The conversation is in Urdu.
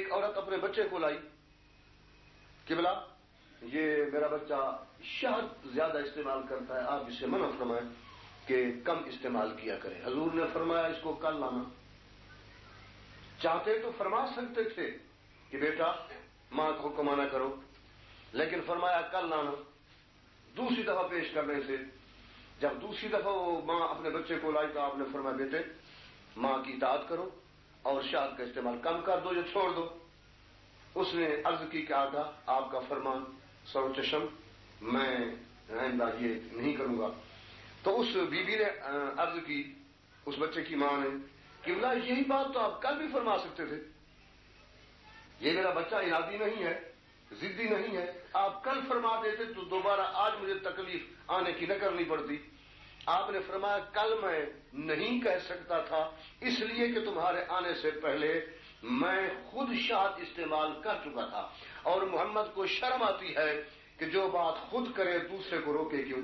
ایک عورت اپنے بچے کو لائی کہ بلا یہ میرا بچہ شہد زیادہ استعمال کرتا ہے، آپ اسے منع فرمائیں کہ کم استعمال کیا کرے۔ حضور نے فرمایا اس کو کل لانا۔ چاہتے تو فرما سکتے تھے کہ بیٹا ماں کو حکم منع کرو، لیکن فرمایا کل لانا۔ دوسری دفعہ پیش کرنے سے جب دوسری دفعہ وہ ماں اپنے بچے کو لائی تو آپ نے فرمایا بیٹے ماں کی اطاعت کرو اور شہد کا استعمال کم کر دو یا چھوڑ دو۔ اس نے عرض کی کہ آقا آپ کا فرمان سر و چشم، میں آئندہ یہ نہیں کروں گا۔ تو اس بی بی نے عرض کی، اس بچے کی ماں نے، کہ اللہ یہی بات تو آپ کل بھی فرما سکتے تھے، یہ میرا بچہ ارادی نہیں ہے، ضدی نہیں ہے، آپ کل فرما دیتے تو دوبارہ آج مجھے تکلیف آنے کی نہ کرنی پڑتی۔ آپ نے فرمایا کل میں نہیں کہہ سکتا تھا اس لیے کہ تمہارے آنے سے پہلے میں خود شہد استعمال کر چکا تھا، اور محمد کو شرم آتی ہے کہ جو بات خود کرے دوسرے کو روکے کیوں؟